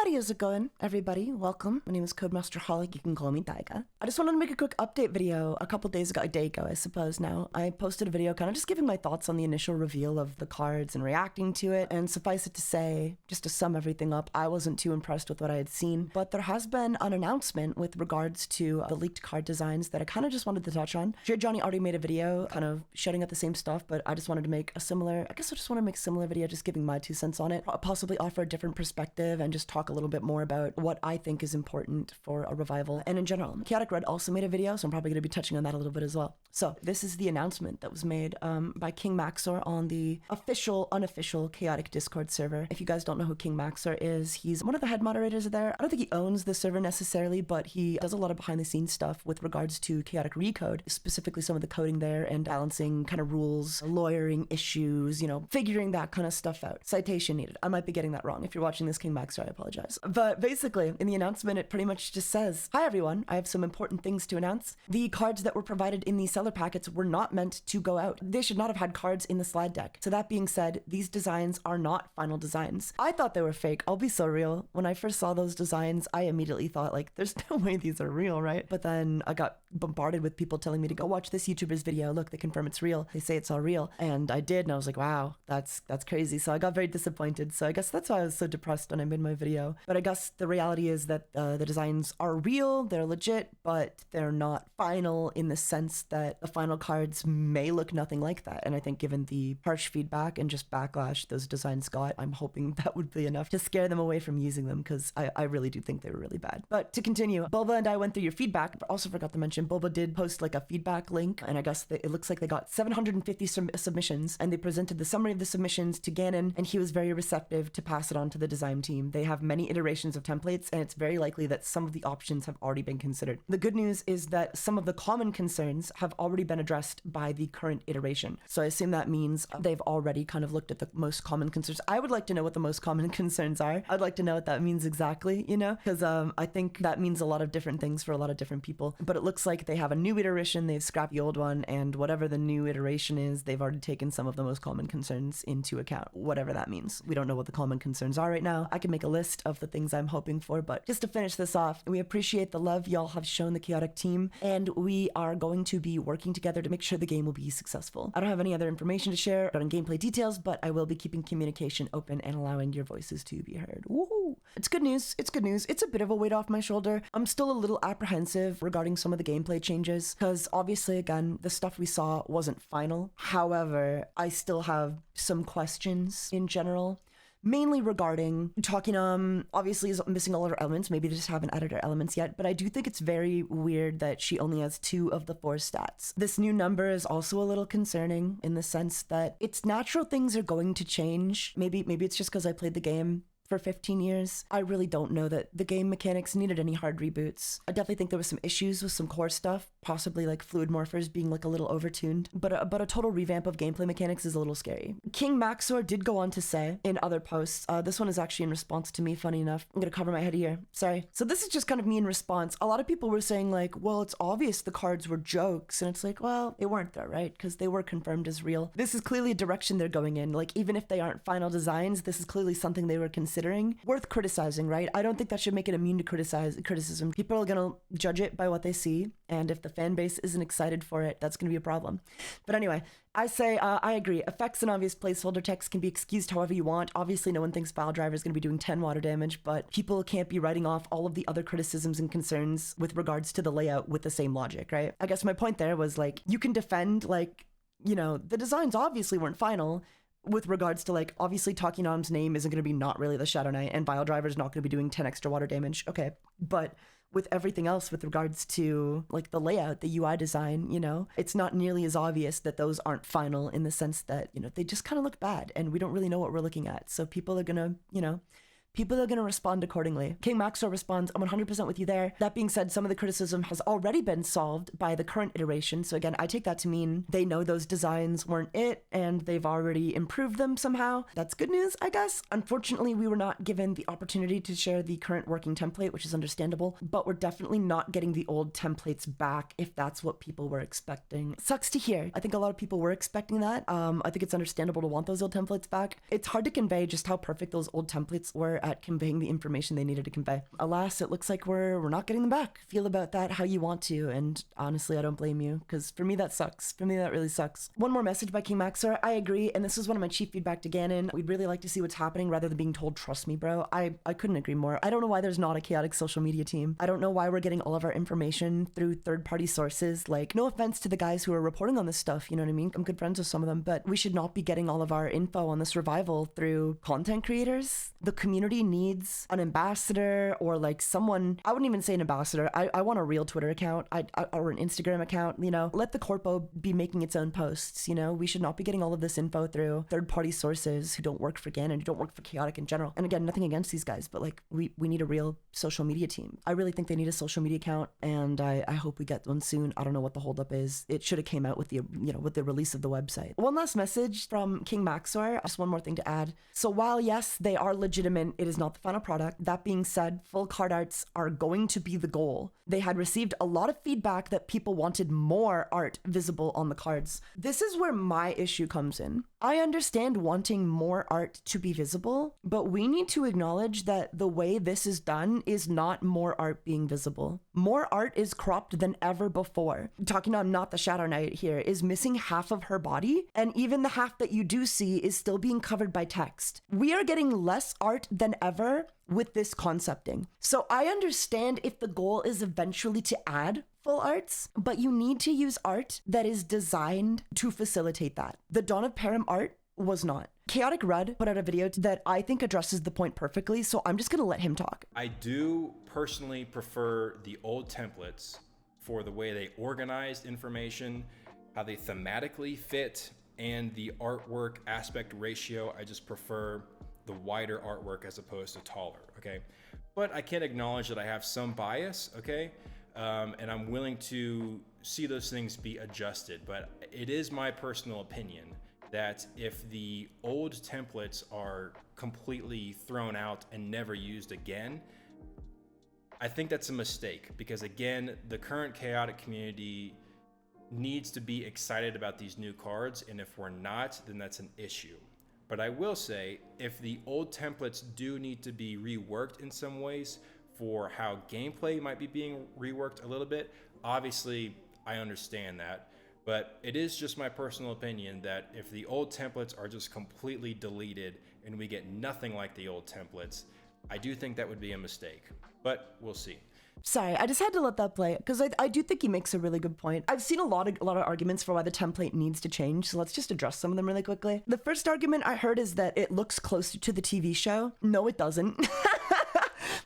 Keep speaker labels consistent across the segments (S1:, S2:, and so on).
S1: Howdy, how's it going, everybody? Welcome. My name is Codemaster Holic. You can call me Taiga. I just wanted to make a quick update video a couple days ago, a day ago, I suppose now. I posted a video kind of just giving my thoughts on the initial reveal of the cards and reacting to it. And suffice it to say, just to sum everything up, I wasn't too impressed with what I had seen. But there has been an announcement with regards to the leaked card designs that I kind of just wanted to touch on. Jade Johnny already made a video kind of shouting at the same stuff, but I just wanted to make a similar, I just want to make a similar video, just giving my 2 cents on it. Possibly offer a different perspective and just talk a little bit more about what I think is important for a revival and in general. Chaotic Red also made a video, so I'm probably going to be touching on that a little bit as well. So this is the announcement that was made by King Maxor on the unofficial Chaotic Discord server. If you guys don't know who King Maxor is, he's one of the head moderators there. I don't think he owns the server necessarily, but he does a lot of behind the scenes stuff with regards to Chaotic Recode, specifically some of the coding there and balancing kind of rules, lawyering issues, you know, figuring that kind of stuff out. Citation needed. I might be getting that wrong. If you're watching this, King Maxor, I apologize. But basically, in the announcement, it pretty much just says, "Hi everyone, I have some important things to announce. The cards that were provided in the seller packets were not meant to go out. They should not have had cards in the slide deck. So that being said, these designs are not final designs." I thought they were fake. I'll be so real. When I first saw those designs, I immediately thought, like, there's no way these are real, right? But then I got bombarded with people telling me to go watch this YouTuber's video. Look, they confirm it's real. They say it's all real. And I did, and I was like, wow, that's crazy. So I got very disappointed. So I guess that's why I was so depressed when I made my video. But I guess the reality is that the designs are real, they're legit, but they're not final in the sense that the final cards may look nothing like that. And I think given the harsh feedback and just backlash those designs got, I'm hoping that would be enough to scare them away from using them, because I really do think they were really bad. But to continue, Bulba and I went through your feedback, but also forgot to mention, Bulba did post like a feedback link, and I guess it looks like they got 750 submissions, and they presented the summary of the submissions to Ganon, and he was very receptive to pass it on to the design team. They have many iterations of templates, and it's very likely that some of the options have already been considered. The good news is that some of the common concerns have already been addressed by the current iteration. So I assume that means they've already kind of looked at the most common concerns. I would like to know what the most common concerns are. I'd like to know what that means exactly, you know, because I think that means a lot of different things for a lot of different people. But it looks like they have a new iteration, they've scrapped the old one, and whatever the new iteration is, they've already taken some of the most common concerns into account, whatever that means. We don't know what the common concerns are right now. I can make a list of the things I'm hoping for, but just to finish this off, we appreciate the love y'all have shown the Chaotic team, and we are going to be working together to make sure the game will be successful. I don't have any other information to share regarding gameplay details, but I will be keeping communication open and allowing your voices to be heard. Woohoo! It's good news. It's good news. It's a bit of a weight off my shoulder. I'm still a little apprehensive regarding some of the gameplay changes, because obviously, again, the stuff we saw wasn't final. However, I still have some questions in general. Mainly regarding talking, obviously is missing all of her elements. Maybe they just haven't added her elements yet, but I do think it's very weird that she only has 2 of the 4 stats. This new number is also a little concerning in the sense that it's natural things are going to change. Maybe it's just because I played the game for 15 years. I really don't know that the game mechanics needed any hard reboots. I definitely think there was some issues with some core stuff, possibly like fluid morphers being like a little overtuned, but a total revamp of gameplay mechanics is a little scary. King Maxor did go on to say in other posts, this one is actually in response to me, funny enough. I'm gonna cover my head here, sorry. So this is just kind of me in response. A lot of people were saying like, well, it's obvious the cards were jokes, and it's like, well, they weren't though, right? Because they were confirmed as real. This is clearly a direction they're going in. Like, even if they aren't final designs, this is clearly something they were considering. Worth criticizing, right? I don't think that should make it immune to criticism. People are gonna judge it by what they see, and if the fan base isn't excited for it, that's gonna be a problem. But anyway, I say, I agree. Effects and obvious placeholder text can be excused however you want. Obviously, no one thinks File Driver is going to be doing 10 water damage, but people can't be writing off all of the other criticisms and concerns with regards to the layout with the same logic, right? I guess my point there was, like, you can defend, like, you know, the designs obviously weren't final, with regards to, like, obviously Takinam's name isn't going to be not really the Shadow Knight, and Vile Driver is not going to be doing 10 extra water damage. Okay, but with everything else with regards to, like, the layout, the UI design, you know, it's not nearly as obvious that those aren't final in the sense that, you know, they just kind of look bad, and we don't really know what we're looking at. So people are going to, you know, people are going to respond accordingly. King Maxor responds, I'm 100% with you there. That being said, some of the criticism has already been solved by the current iteration. So again, I take that to mean they know those designs weren't it and they've already improved them somehow. That's good news, I guess. Unfortunately, we were not given the opportunity to share the current working template, which is understandable, but we're definitely not getting the old templates back if that's what people were expecting. Sucks to hear. I think a lot of people were expecting that. I think it's understandable to want those old templates back. It's hard to convey just how perfect those old templates were at conveying the information they needed to convey. Alas, it looks like we're not getting them back. Feel about that how you want to, and honestly, I don't blame you, because for me that sucks. For me that really sucks. One more message by King Maxor. I agree, and this is one of my chief feedback to Ganon. We'd really like to see what's happening rather than being told, trust me, bro. I couldn't agree more. I don't know why there's not a chaotic social media team. I don't know why we're getting all of our information through third-party sources. Like, no offense to the guys who are reporting on this stuff, you know what I mean? I'm good friends with some of them, but we should not be getting all of our info on this revival through content creators. The community needs an ambassador, or like someone, I wouldn't even say an ambassador. I want a real Twitter account or an Instagram account, you know? Let the corpo be making its own posts, you know? We should not be getting all of this info through third-party sources who don't work for Ganon, who don't work for Chaotic in general. And again, nothing against these guys, but like we need a real social media team. I really think they need a social media account, and I hope we get one soon. I don't know what the holdup is. It should have came out with the, you know, with the release of the website. One last message from King Maxor. Just one more thing to add. So while yes, they are legitimate, it is not the final product. That being said, full card arts are going to be the goal. They had received a lot of feedback that people wanted more art visible on the cards. This is where my issue comes in. I understand wanting more art to be visible, but we need to acknowledge that the way this is done is not more art being visible. More art is cropped than ever before. Talking on Not the Shadow Knight here is missing half of her body, and even the half that you do see is still being covered by text. We are getting less art than ever with this concepting. So I understand if the goal is eventually to add full arts, but you need to use art that is designed to facilitate that. The Dawn of Param art was not. Chaotic Red put out a video that I think addresses the point perfectly, so I'm just gonna let him talk.
S2: I do personally prefer the old templates for the way they organized information, how they thematically fit, and the artwork aspect ratio. I just prefer the wider artwork as opposed to taller, okay? But I can acknowledge that I have some bias, okay? And I'm willing to see those things be adjusted. But it is my personal opinion that if the old templates are completely thrown out and never used again, I think that's a mistake, because again, the current chaotic community needs to be excited about these new cards, and if we're not, then that's an issue. But I will say, if the old templates do need to be reworked in some ways for how gameplay might be being reworked a little bit, obviously I understand that. But it is just my personal opinion that if the old templates are just completely deleted and we get nothing like the old templates, I do think that would be a mistake. But we'll see.
S1: Sorry, I just had to let that play, because I do think he makes a really good point. I've seen a lot of arguments for why the template needs to change, so let's just address some of them really quickly. The first argument I heard is that it looks closer to the TV show. No, it doesn't.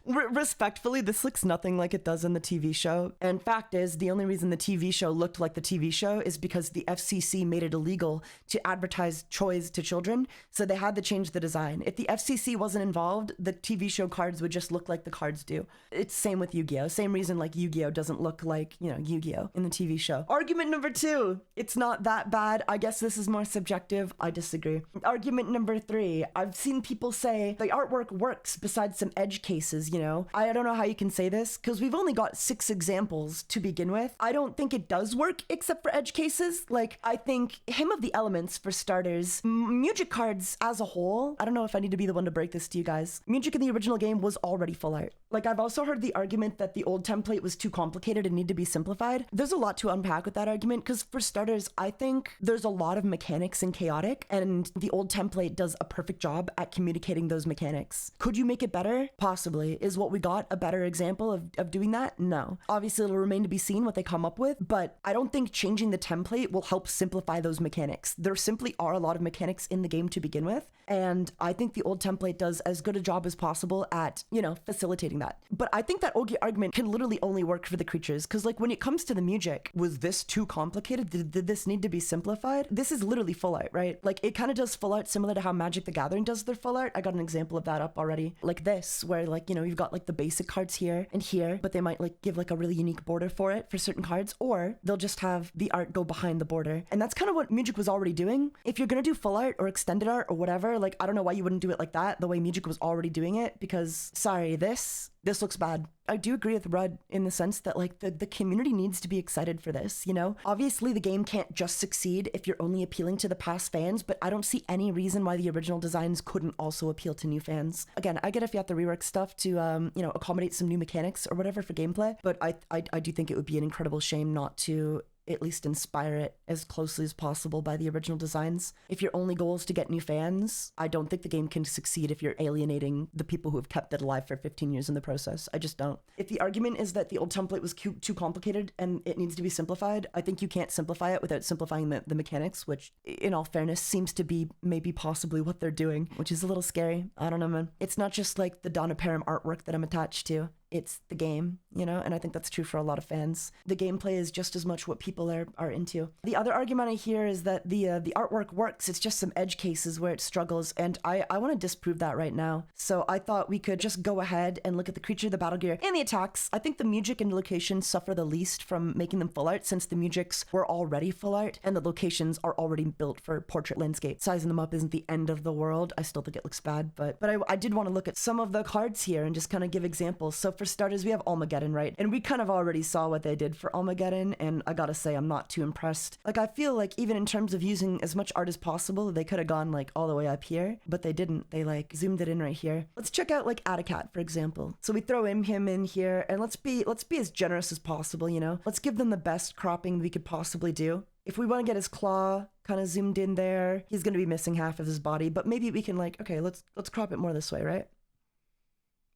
S1: Respectfully, this looks nothing like it does in the TV show. And fact is, the only reason the TV show looked like the TV show is because the FCC made it illegal to advertise toys to children, so they had to change the design. If the FCC wasn't involved, the TV show cards would just look like the cards do. It's same with Yu-Gi-Oh! Same reason like Yu-Gi-Oh! Doesn't look like, you know, Yu-Gi-Oh! In the TV show. Argument number 2, it's not that bad. I guess this is more subjective. I disagree. Argument number 3, I've seen people say the artwork works besides some edge cases, you know? I don't know how you can say this, because we've only got 6 examples to begin with. I don't think it does work except for edge cases. Like, I think Hymn of the Elements, for starters, Music cards as a whole, I don't know if I need to be the one to break this to you guys. Music in the original game was already full art. Like, I've also heard the argument that the old template was too complicated and need to be simplified. There's a lot to unpack with that argument, because for starters, I think there's a lot of mechanics in Chaotic, and the old template does a perfect job at communicating those mechanics. Could you make it better? Possibly. Is what we got a better example of doing that? No. Obviously, it'll remain to be seen what they come up with, but I don't think changing the template will help simplify those mechanics. There simply are a lot of mechanics in the game to begin with, and I think the old template does as good a job as possible at, you know, facilitating that. But I think that argument can literally only work for the creatures, because like when it comes to the music, was this too complicated? Did this need to be simplified? This is literally full art, right? Like it kind of does full art similar to how Magic the Gathering does their full art. I got an example of that up already. Like this, where like, you know, you've got like the basic cards here and here, but they might like give like a really unique border for it for certain cards, or they'll just have the art go behind the border. And that's kind of what Music was already doing. If you're gonna do full art or extended art or whatever, like I don't know why you wouldn't do it like that, the way Music was already doing it, because sorry, this This looks bad. I do agree with Rudd in the sense that like the community needs to be excited for this, you know? Obviously the game can't just succeed if you're only appealing to the past fans, but I don't see any reason why the original designs couldn't also appeal to new fans. Again, I get if you have to rework stuff to, you know, accommodate some new mechanics or whatever for gameplay, but I do think it would be an incredible shame not to at least inspire it as closely as possible by the original designs. If your only goal is to get new fans, I don't think the game can succeed if you're alienating the people who have kept it alive for 15 years in the process. I just don't. If the argument is that the old template was too complicated and it needs to be simplified, I think you can't simplify it without simplifying the mechanics, which in all fairness seems to be maybe possibly what they're doing, which is a little scary. I don't know, man. It's not just like the Donna Param artwork that I'm attached to. It's the game, you know, and I think that's true for a lot of fans. The gameplay is just as much what people are into. The other argument I hear is that the artwork works. It's just some edge cases where it struggles, and I want to disprove that right now. So I thought we could just go ahead and look at the creature, the battle gear, and the attacks. I think the music and locations suffer the least from making them full art, since the musics were already full art and the locations are already built for portrait landscape. Sizing them up isn't the end of the world. I still think it looks bad, but I did want to look at some of the cards here and just kind of give examples. So for starters, we have Armageddon, right? And we kind of already saw what they did for Armageddon, and I gotta say, I'm not too impressed. Like, I feel like even in terms of using as much art as possible, they could have gone like all the way up here, but they didn't. They like zoomed it in right here. Let's check out like Atacat, for example. So we throw him in here, and let's be as generous as possible, you know? Let's give them the best cropping we could possibly do. If we want to get his claw kind of zoomed in there, he's going to be missing half of his body, but maybe we can like, okay, let's crop it more this way, right?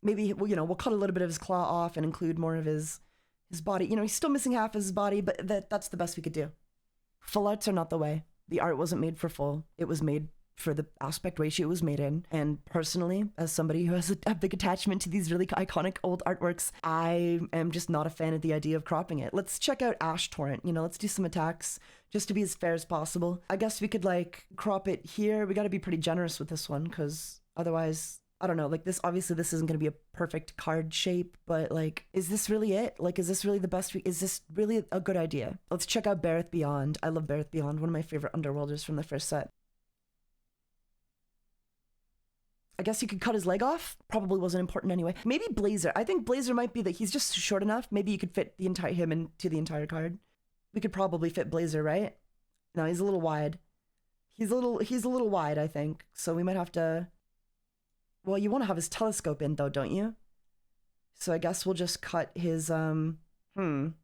S1: Maybe, you know, we'll cut a little bit of his claw off and include more of his body. You know, he's still missing half of his body, but that's the best we could do. Full arts are not the way. The art wasn't made for full. It was made for the aspect ratio it was made in. And personally, as somebody who has a big attachment to these really iconic old artworks, I am just not a fan of the idea of cropping it. Let's check out Ash Torrent. You know, let's do some attacks just to be as fair as possible. I guess we could like crop it here. We got to be pretty generous with this one, because otherwise, I don't know, like this, obviously this isn't going to be a perfect card shape, but like, is this really it? Like, is this really the best? Is this really a good idea? Let's check out Bareth Beyond. I love Bareth Beyond, one of my favorite Underworlders from the first set. I guess you could cut his leg off. Probably wasn't important anyway. Maybe Blazer. I think Blazer might be that he's just short enough. Maybe you could fit him into the entire card. We could probably fit Blazer, right? No, he's a little wide. He's a little wide, I think. So we might have to... Well, you want to have his telescope in, though, don't you? So I guess we'll just cut his, I don't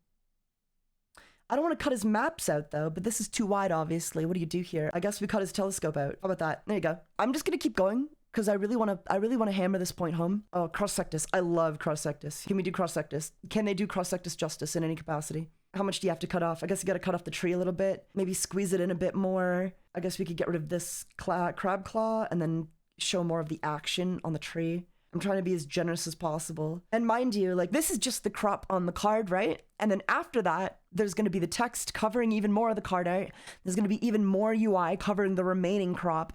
S1: want to cut his maps out, though, but this is too wide, obviously. What do you do here? I guess we cut his telescope out. How about that? There you go. I'm just going to keep going, because I really want to hammer this point home. Oh, cross-sectus. I love cross-sectus. Can we do cross-sectus? Can they do cross-sectus justice in any capacity? How much do you have to cut off? I guess you got to cut off the tree a little bit. Maybe squeeze it in a bit more. I guess we could get rid of this crab claw, and then show more of the action on the tree. I'm trying to be as generous as possible. And mind you, like, this is just the crop on the card, right? And then after that, there's going to be the text covering even more of the card art. There's going to be even more UI covering the remaining crop.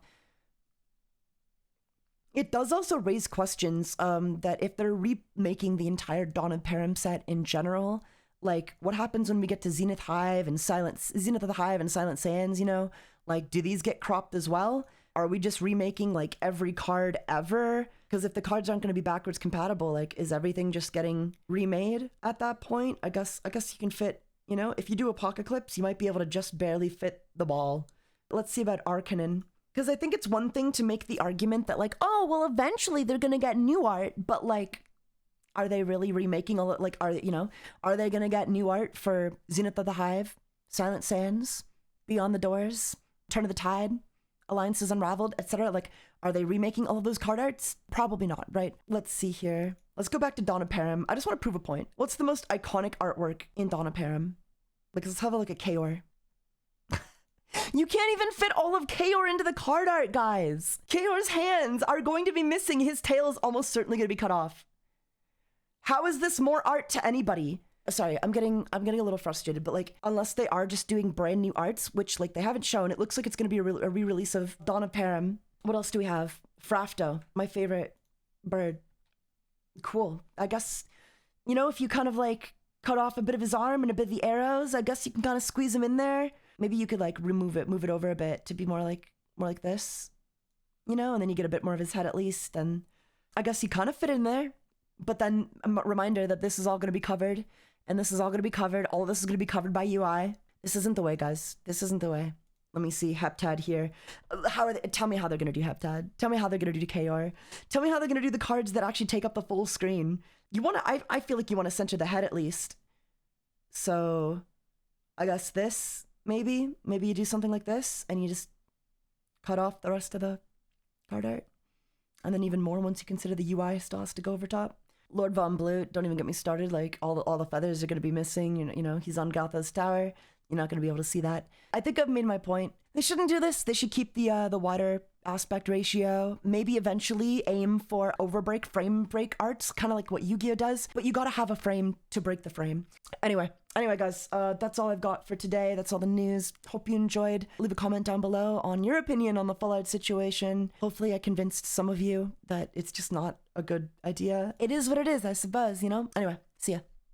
S1: It does also raise questions that if they're remaking the entire Dawn of Param set in general, like, what happens when we get to Zenith of the Hive and Silent Sands, you know? Like, do these get cropped as well? Are we just remaking like every card ever? Because if the cards aren't going to be backwards compatible, like, is everything just getting remade at that point? I guess you can fit, you know, if you do Apocalypse, you might be able to just barely fit the ball. Let's see about Arcanon. Because I think it's one thing to make the argument that like, oh, well, eventually they're going to get new art, but like, are they really remaking all, like, are they going to get new art for Zenith of the Hive, Silent Sands, Beyond the Doors, Turn of the Tide, Alliances Unraveled, etc.? Like, are they remaking all of those card arts? Probably not, right? Let's see here. Let's go back to Dawn of Param. I just want to prove a point. What's the most iconic artwork in Dawn of Param? Like, let's have a look at Kaor. You can't even fit all of Kaor into the card art, guys. Kaor's hands are going to be missing. His tail is almost certainly going to be cut off. How is this more art to anybody? Sorry, I'm getting a little frustrated, but like, unless they are just doing brand new arts, which like they haven't shown, it looks like it's going to be a re-release of Dawn of Param. What else do we have? Frafto, my favorite bird. Cool. I guess, you know, if you kind of like cut off a bit of his arm and a bit of the arrows, I guess you can kind of squeeze him in there. Maybe you could like move it over a bit to be more like this, you know, and then you get a bit more of his head at least. And I guess you kind of fit in there. But then a reminder that this is all going to be covered, and this is all going to be covered. All of this is going to be covered by UI. This isn't the way, guys. This isn't the way. Let me see Heptad here. How are they? Tell me how they're going to do Heptad. Tell me how they're going to do KR. Tell me how they're going to do the cards that actually take up the full screen. You want to, I feel like you want to center the head at least. So I guess this, maybe you do something like this and you just cut off the rest of the card art. And then even more once you consider the UI still has to go over top. Lord Von Blue, don't even get me started. Like all the feathers are going to be missing. You know, he's on Galtha's tower. You're not going to be able to see that. I think I've made my point. They shouldn't do this. They should keep the wider aspect ratio. Maybe eventually aim for overbreak, frame break arts, kind of like what Yu-Gi-Oh does. But you got to have a frame to break the frame. Anyway, guys, that's all I've got for today. That's all the news. Hope you enjoyed. Leave a comment down below on your opinion on the full art situation. Hopefully I convinced some of you that it's just not a good idea. It is what it is, I suppose, you know? Anyway, see ya.